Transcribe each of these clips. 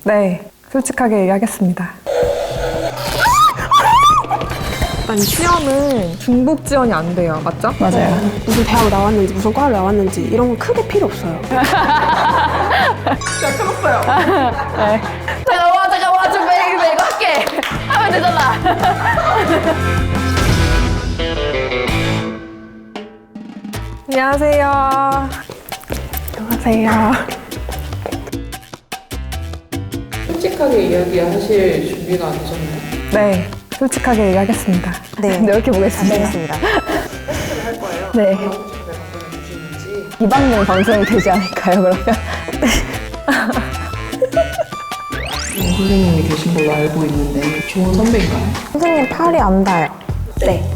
네, 솔직하게 얘기하겠습니다. 일단 시험은 중복 지원이 안 돼요. 맞죠? 맞아요. 무슨 대학 나왔는지 무슨 과를 나왔는지 이런 건 크게 필요 없어요. 제가 끊었어요. 잠깐만 좀 매고 할게 하면 되잖아. 안녕하세요. 안녕하세요. 솔직하게 이야기하실 준비가 안 되셨나요? 네, 솔직하게 얘기하겠습니다. 네, 이렇게 보겠습니다. 알겠습니다. 네. 이방용 방송이 되지 않을까요, 그러면? 선생님이 계신 걸로 알고 있는데 좋은 선배인가요? 선생님 팔이 안 닿아요. 네.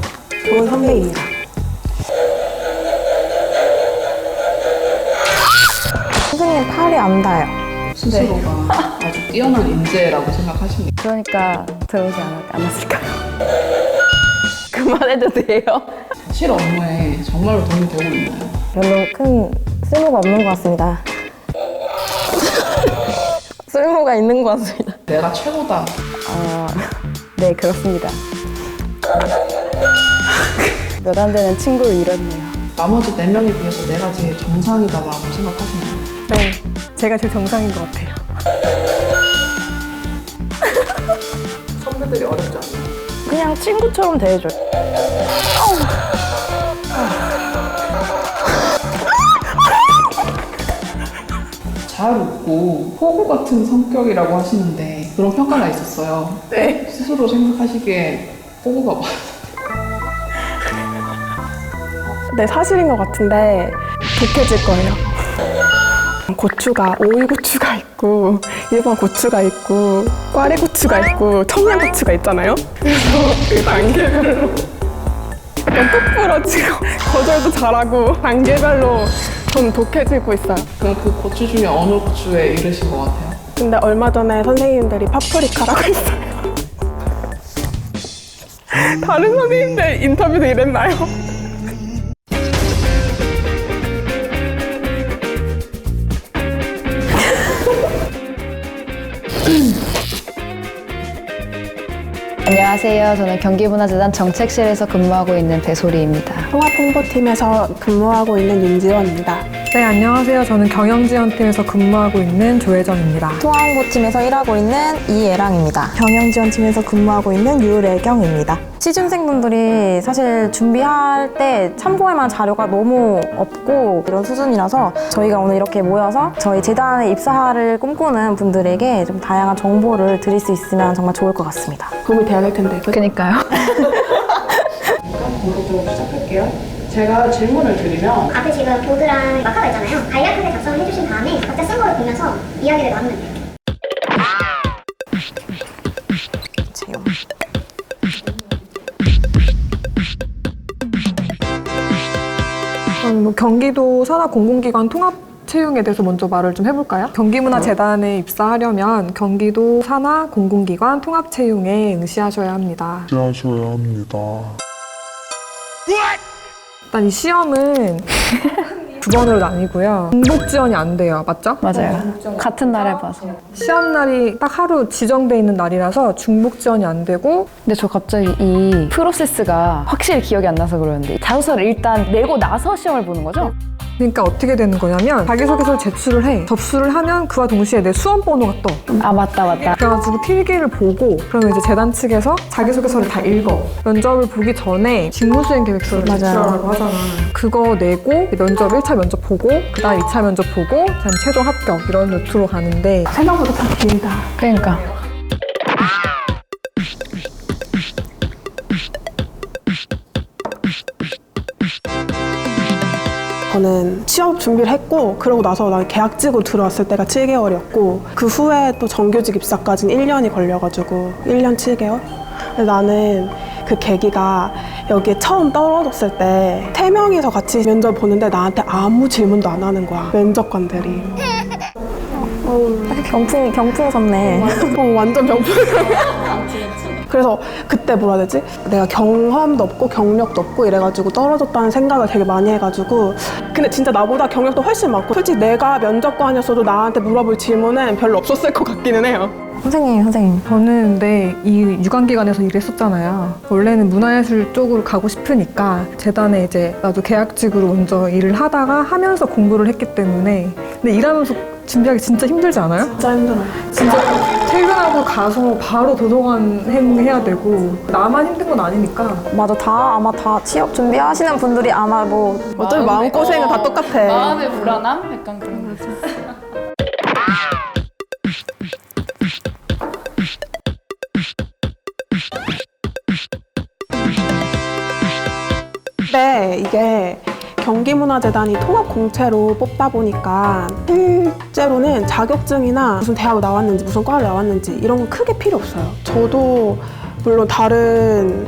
좋은 선배입니다. 선생님 팔이 안 닿아요. 스스로가 아주 뛰어난 인재라고 생각하십니까? 그러니까 들어오지 않았을까요? 그만해도 돼요? 실 업무에 정말로 도움이 되고 있나요? 별로 큰 쓸모가 없는 것 같습니다. 쓸모가 있는 것 같습니다. 내가 최고다. 네, 그렇습니다. 몇 안 되는 친구를 잃었네요. 나머지 4명에 비해서 내가 제일 정상이다라고 생각하시나요? 네, 제가 제일 정상인 것 같아요. 선배들이 어렵지 않나요? 그냥 친구처럼 대해줘요. 잘 웃고 호구 같은 성격이라고 하시는데 그런 평가가 있었어요. 네. 스스로 생각하시기에 호구가 많아요. 네, 사실인 것 같은데 독해질 거예요. 고추가 오이고추가 있고 일반 고추가 있고 꽈리고추가 있고 청양고추가 있잖아요. 그래서 그 단계별로 약간 똑 부러지고 거절도 잘하고 단계별로 좀 독해지고 있어요. 그럼 그 고추 중에 어느 고추에 이르신 것 같아요? 근데 얼마 전에 선생님들이 파프리카라고 했어요. 다른 선생님들 인터뷰도 이랬나요? 안녕하세요. 저는 경기문화재단 정책실에서 근무하고 있는 배소리입니다. 통합홍보팀에서 근무하고 있는 윤지원입니다. 네, 안녕하세요. 저는 경영지원팀에서 근무하고 있는 조혜정입니다. 통합홍보팀에서 일하고 있는 이예랑입니다. 경영지원팀에서 근무하고 있는 유래경입니다. 취준생분들이 사실 준비할 때 참고할 만한 자료가 너무 없고 이런 수준이라서 저희가 오늘 이렇게 모여서 저희 재단에 입사를 꿈꾸는 분들에게 좀 다양한 정보를 드릴 수 있으면 정말 좋을 것 같습니다. 도움이 돼야 될 텐데. 그니까요. 본격적으로 시작할게요. 제가 질문을 드리면 앞에 지금 보드랑 마카가 있잖아요. 간략하게 작성을 해주신 다음에 각자 쓴 거를 보면서 이야기를 나누면 돼요. 경기도 산하공공기관 통합 채용에 대해서 먼저 말을 좀 해볼까요? 경기문화재단에 입사하려면 경기도 산하공공기관 통합 채용에 응시하셔야 합니다. 일단 이 시험은 두 번으로 나뉘고요. 중복 지원이 안 돼요. 맞죠? 맞아요. 같은 날에 봐서. 시험 날이 딱 하루 지정돼 있는 날이라서 중복 지원이 안 되고 근데 저 갑자기 이 프로세스가 확실히 기억이 안 나서 그러는데 자소서를 일단 내고 나서 시험을 보는 거죠? 그러니까 어떻게 되는 거냐면 자기소개서를 제출을 해. 접수를 하면 그와 동시에 내 수험 번호가 떠. 아 맞다. 그래가지고 필기를 보고 그러면 이제 재단 측에서 자기소개서를 다 읽어. 면접을 보기 전에 직무수행 계획서를 제출하라고 하잖아. 그거 내고 면접 1차 면접 보고 그 다음 2차 면접 보고 그다음 최종 합격 이런 루트로 가는데 생각보다 다 길다. 그러니까. 저는 취업 준비를 했고 그러고 나서 난 계약직으로 들어왔을 때가 7개월이었고 그 후에 또 정규직 입사까지는 1년이 걸려가지고 1년 7개월? 근데 나는 그 계기가 여기에 처음 떨어졌을 때 3명이서 같이 면접 보는데 나한테 아무 질문도 안 하는 거야, 면접관들이. 경풍 섰네. 완전 명품. 그래서 그때 뭐라 해야 되지? 내가 경험도 없고 경력도 없고 이래가지고 떨어졌다는 생각을 되게 많이 해가지고 근데 진짜 나보다 경력도 훨씬 많고 솔직히 내가 면접관이었어도 나한테 물어볼 질문은 별로 없었을 것 같기는 해요. 선생님. 저는 근데 이 유관기관에서 일했었잖아요. 원래는 문화예술 쪽으로 가고 싶으니까 재단에 이제 나도 계약직으로 먼저 일을 하다가 하면서 공부를 했기 때문에 근데 일하면서 준비하기 진짜 힘들지 않아요? 진짜 힘들어요. 진짜 퇴근하고 가서 바로 도서관 해야 되고 나만 힘든 건 아니니까 맞아, 아마 다 취업 준비하시는 분들이 아마 뭐 어차피 마음고생은 다 똑같아. 마음의 불안함? 약간 그런 거지. 근데 이게 경기문화재단이 통합공채로 뽑다 보니까 실제로는 자격증이나 무슨 대학을 나왔는지 무슨 과를 나왔는지 이런 건 크게 필요 없어요. 저도 물론 다른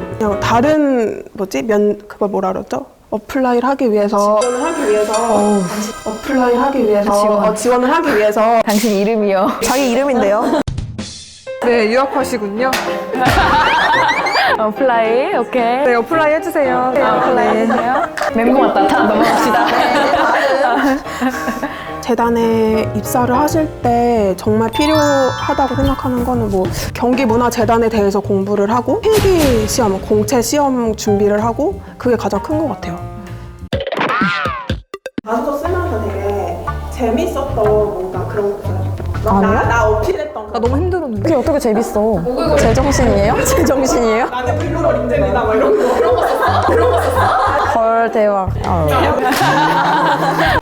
뭐지? 그걸 뭐라 그러죠? 어플라이를 하기 위해서 지원을 하기 위해서 당신 이름이요. 자기 이름인데요. 네 유학하시군요. 어플라이, 오케이. 네 어플라이 해주세요. 어플라이 해주세요. 멘붕 왔다. 다 넘어갑시다. 재단에 입사를 하실 때 정말 필요하다고 생각하는 거는 뭐 경기문화재단에 대해서 공부를 하고 필기 시험, 공채 시험 준비를 하고 그게 가장 큰 것 같아요. 자소서 쓰면서 되게 재밌었던 뭔가 그런 거 있어요? 아니요? 나 어필했던 나 너무 힘들었는데. 그게 어떻게 재밌어? 제정신이에요? 제정신이에요? 나는 블루롤 인재입니다 막 이런 거. 그런 거 헐, 대박.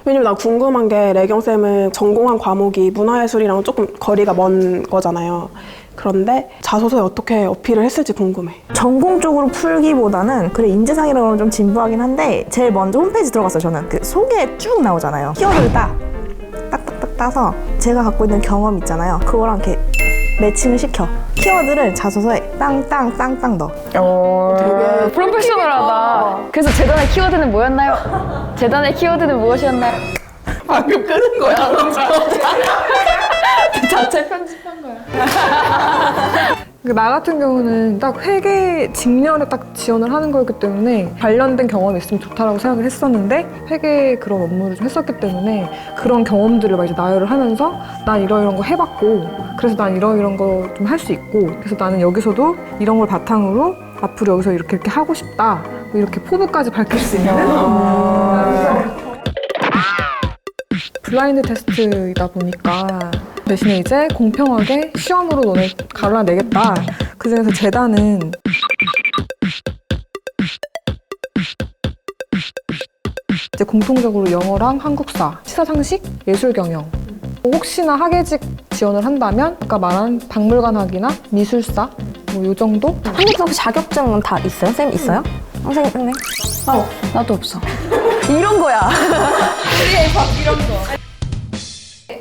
왜냐면 나 궁금한 게 레경쌤은 전공한 과목이 문화예술이랑 조금 거리가 먼 거잖아요. 그런데 자소서에 어떻게 어필을 했을지 궁금해. 전공적으로 풀기보다는 그래 인재상이라고 하면 좀 진부하긴 한데 제일 먼저 홈페이지 들어갔어요. 저는 그 소개에 쭉 나오잖아요. 키워드를 딱딱딱 따서 제가 갖고 있는 경험 있잖아요. 그거랑 이렇게 매칭을 시켜. 키워드를 자소서에 땅땅땅땅 넣어. 되게 프로페셔널하다. 그래서 재단의 키워드는 뭐였나요? 재단의 키워드는 무엇이었나요? 방금 끄는 거야. 자체 편집한 거야. 나 같은 경우는 딱 회계 직렬에 딱 지원을 하는 거였기 때문에 관련된 경험이 있으면 좋다라고 생각을 했었는데 회계 그런 업무를 좀 했었기 때문에 그런 경험들을 막 이제 나열을 하면서 난 이런 거 해봤고 그래서 난 이런 거 좀 할 수 있고 그래서 나는 여기서도 이런 걸 바탕으로 앞으로 여기서 이렇게 하고 싶다 뭐 이렇게 포부까지 밝힐 수 있는 블라인드 테스트이다 보니까 대신에 이제 공평하게 시험으로 너네 갈라내겠다. 그중에서 재단은 이제 공통적으로 영어랑 한국사, 시사상식, 예술경영 혹시나 학예직 지원을 한다면 아까 말한 박물관학이나 미술사 뭐 요 정도? 한국사 혹시 자격증은 다 있어요? 쌤 있어요? 선생님? 나도 없어. 이런 거야.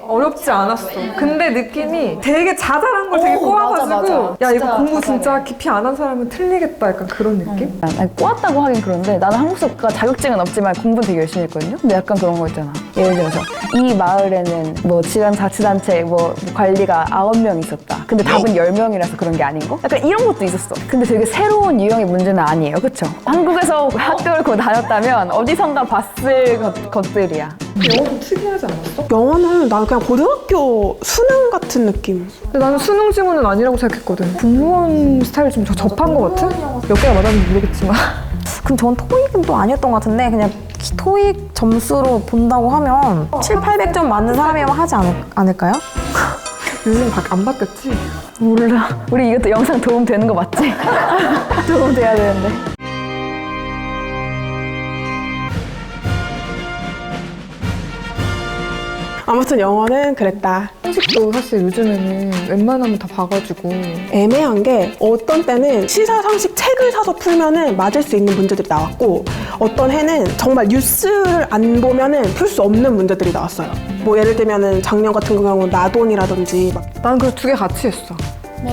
어렵지 않았어. 근데 느낌이 되게 자잘한 걸 되게 꼬아가지고 야 이거 공부 진짜 깊이 안 한 사람은 틀리겠다 약간 그런 느낌? 아니, 꼬았다고 하긴 그런데 나는 한국사가 자격증은 없지만 공부는 되게 열심히 했거든요. 근데 약간 그런 거 있잖아. 예를 들어서 이 마을에는 뭐 지방자치단체 뭐 관리가 9명 있었다. 근데 답은 10명이라서 그런 게 아닌 거? 약간 이런 것도 있었어. 근데 되게 새로운 유형의 문제는 아니에요. 그쵸? 한국에서 학교를 곧 다녔다면 어디선가 봤을 것들이야. 영어도 특이하지 않았어? 영어는 난 그냥 고등학교 수능 같은 느낌. 근데 나는 수능 지문은 아니라고 생각했거든. 공무원 스타일 좀 접한 것 같은? 몇 개가 맞았는지 모르겠지만. 그럼 전 토익은 또 아니었던 것 같은데 그냥 토익 점수로 본다고 하면 7, 800점 맞는 사람이면 하지 않을까요? 요즘 안 바뀌었지? 몰라. 우리 이것도 영상 도움 되는 거 맞지? 도움 돼야 되는데. 아무튼 영어는 그랬다. 한식도 사실 요즘에는 웬만하면 다 봐가지고 애매한 게 어떤 때는 시사상식 책을 사서 풀면은 맞을 수 있는 문제들이 나왔고 어떤 해는 정말 뉴스를 안 보면은 풀 수 없는 문제들이 나왔어요. 뭐 예를 들면은 작년 같은 경우는 나돈이라든지 막. 난 그 두 개 같이 했어.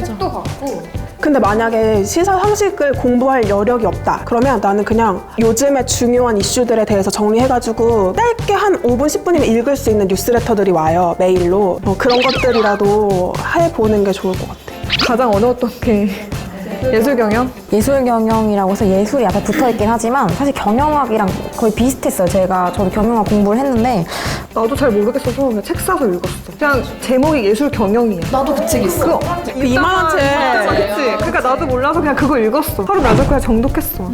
책도 봤고 근데 만약에 시사상식을 공부할 여력이 없다 그러면 나는 그냥 요즘에 중요한 이슈들에 대해서 정리해가지고 짧게 한 5분, 10분이면 읽을 수 있는 뉴스레터들이 와요 메일로. 그런 것들이라도 해보는 게 좋을 것 같아. 가장 어려웠던 게 예술 경영? 예술 경영이라고 해서 예술이 앞에 붙어 있긴 하지만 사실 경영학이랑 거의 비슷했어요. 저도 경영학 공부를 했는데 나도 잘 모르겠어서 그냥 책 사서 읽었어. 그냥 제목이 예술 경영이야. 나도 그 책 있어. 그 이만한 책. 그치? 그러니까 나도 몰라서 그냥 그거 읽었어. 하루 낮에 그냥 정독했어.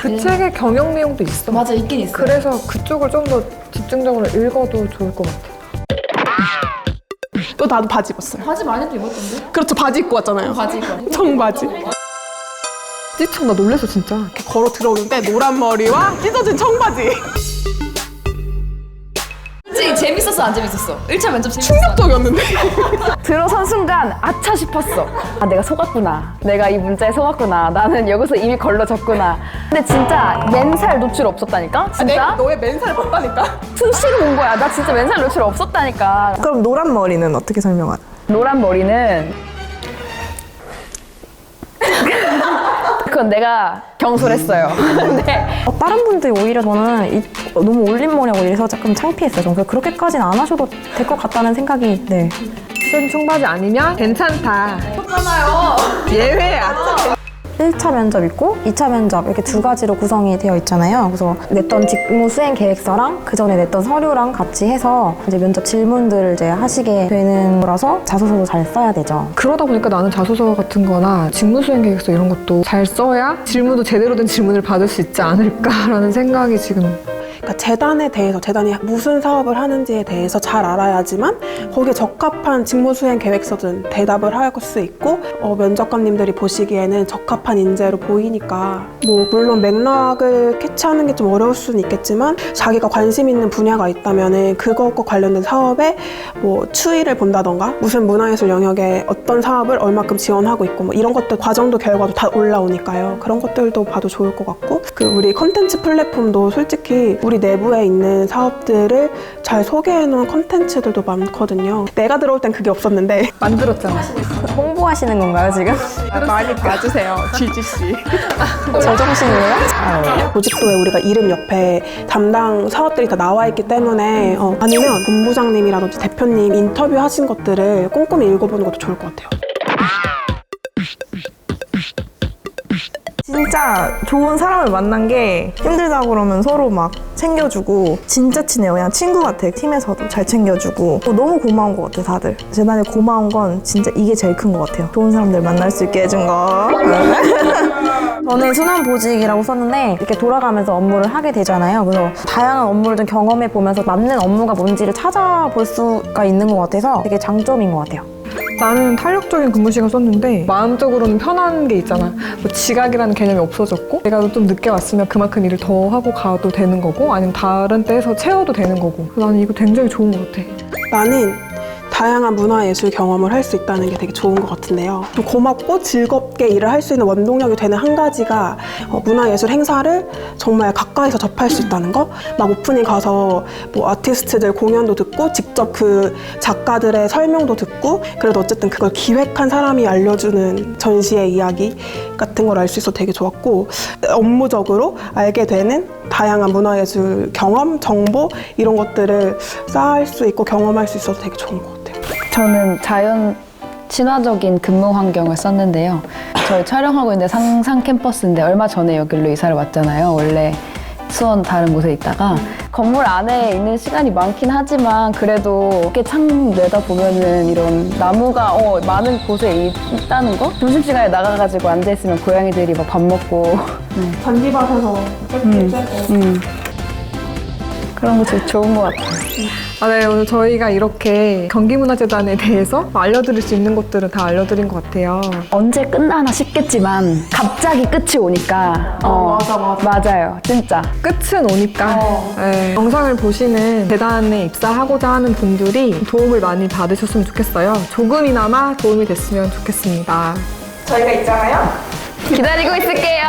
그 책에 경영 내용도 있어. 맞아, 있긴 있어. 그래서 그쪽을 좀 더 집중적으로 읽어도 좋을 것 같아. 또 나도 바지 입었어요. 바지 많이도 입었던데? 그렇죠. 바지 입고 왔잖아요. 바지 입고. 청바지. 찌청 나 놀랬어 진짜. 이렇게 걸어 들어오는데 노란 머리와 찢어진 청바지. 솔직히 재밌었어, 안 재밌었어? 1차 면접 재밌었어? 충격적이었는데. 들어선 순간 아차 싶었어. 아, 내가 속았구나. 내가 이 문자에 속았구나. 나는 여기서 이미 걸러졌구나. 근데 진짜 맨살 노출 없었다니까? 진짜? 너의 맨살을 봤다니까. 수시로 본 거야. 나 진짜 맨살 노출 없었다니까. 그럼 노란 머리는 어떻게 설명하죠? 노란 머리는 그건 내가 경솔했어요. 근데 다른 분들이 오히려 저는 너무 올린 머리하고 이래서 조금 창피했어요. 그래서 그렇게까지는 안 하셔도 될 것 같다는 생각이 네. 찢어진 청바지 아니면 괜찮다. 그렇잖아요. 예외야. 1차 면접 있고 2차 면접 이렇게 두 가지로 구성이 되어 있잖아요. 그래서 냈던 직무 수행 계획서랑 그 전에 냈던 서류랑 같이 해서 이제 면접 질문들을 이제 하시게 되는 거라서 자소서도 잘 써야 되죠. 그러다 보니까 나는 자소서 같은 거나 직무수행 계획서 이런 것도 잘 써야 질문도 제대로 된 질문을 받을 수 있지 않을까라는 생각이 지금. 그러니까 재단에 대해서 재단이 무슨 사업을 하는지에 대해서 잘 알아야지만 거기에 적합한 직무수행 계획서든 대답을 할 수 있고 면접관님들이 보시기에는 적합한 인재로 보이니까 뭐 물론 맥락을 캐치하는 게 좀 어려울 수는 있겠지만 자기가 관심 있는 분야가 있다면은 그것과 관련된 사업에 뭐 추이를 본다던가 무슨 문화예술 영역에 어떤 사업을 얼마큼 지원하고 있고 뭐 이런 것들 과정도 결과도 다 올라오니까요. 그런 것들도 봐도 좋을 것 같고 그 우리 컨텐츠 플랫폼도 솔직히 우리 내부에 있는 사업들을 잘 소개해놓은 컨텐츠들도 많거든요. 내가 들어올 땐 그게 없었는데 만들었잖아. 홍보하시는 건가요 지금? 많이 봐주세요. GGC. 제정신이에요? 조직도에 우리가 이름 옆에 담당 사업들이 다 나와 있기 때문에 아니면 본부장님이라든지 대표님 인터뷰하신 것들을 꼼꼼히 읽어보는 것도 좋을 것 같아요. 진짜 좋은 사람을 만난 게 힘들다 그러면 서로 막 챙겨주고 진짜 친해요. 그냥 친구 같아. 팀에서도 잘 챙겨주고 너무 고마운 것 같아요 다들. 재단에 고마운 건 진짜 이게 제일 큰 것 같아요. 좋은 사람들 만날 수 있게 해준 거. 저는 순환보직이라고 썼는데 이렇게 돌아가면서 업무를 하게 되잖아요. 그래서 다양한 업무를 좀 경험해 보면서 맞는 업무가 뭔지를 찾아볼 수가 있는 것 같아서 되게 장점인 것 같아요. 나는 탄력적인 근무 시간 썼는데 마음적으로는 편한 게 있잖아. 뭐 지각이라는 개념이 없어졌고 내가 좀 늦게 왔으면 그만큼 일을 더 하고 가도 되는 거고 아니면 다른 때에서 채워도 되는 거고 나는 이거 굉장히 좋은 것 같아. 나는 다양한 문화예술 경험을 할 수 있다는 게 되게 좋은 것 같은데요. 좀 고맙고 즐겁게 일을 할 수 있는 원동력이 되는 한 가지가 문화예술 행사를 정말 가까이서 접할 수 있다는 거. 막 오프닝 가서 뭐 아티스트들 공연도 듣고 직접 그 작가들의 설명도 듣고 그래도 어쨌든 그걸 기획한 사람이 알려주는 전시의 이야기 같은 걸 알 수 있어서 되게 좋았고 업무적으로 알게 되는 다양한 문화예술 경험, 정보 이런 것들을 쌓을 수 있고 경험할 수 있어서 되게 좋은 것 같아요. 저는 자연 친화적인 근무 환경을 썼는데요. 저희 촬영하고 있는 상상 캠퍼스인데 얼마 전에 여기로 이사를 왔잖아요. 원래 수원 다른 곳에 있다가 건물 안에 있는 시간이 많긴 하지만 그래도 이렇게 창 내다보면은 이런 나무가 많은 곳에 있다는 거? 점심시간에 나가가지고 앉아있으면 고양이들이 막 밥 먹고 잔디밭에서 그런 거 되게 좋은 것 같아요. 네, 오늘 저희가 이렇게 경기문화재단에 대해서 알려드릴 수 있는 것들은 다 알려드린 것 같아요. 언제 끝나나 싶겠지만 갑자기 끝이 오니까 맞아요. 진짜. 끝은 오니까 네, 영상을 보시는 재단에 입사하고자 하는 분들이 도움을 많이 받으셨으면 좋겠어요. 조금이나마 도움이 됐으면 좋겠습니다. 저희가 있잖아요. 기다리고 있을게요.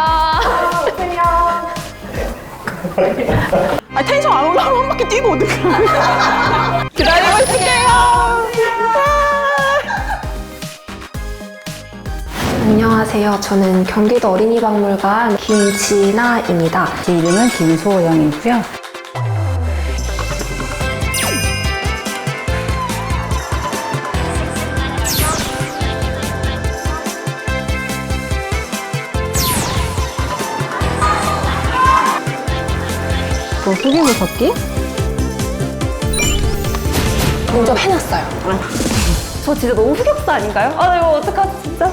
텐션 안 올라오면 한 바퀴 뛰고 오든가. 기다리고 있을게요. 안녕하세요. 저는 경기도 어린이박물관 김진아입니다. 제 이름은 김소영이고요. 또 속임수 찾기? 면접 해놨어요. 저 진짜 너무 흑역사 아닌가요? 아, 이거 어떡하지, 진짜.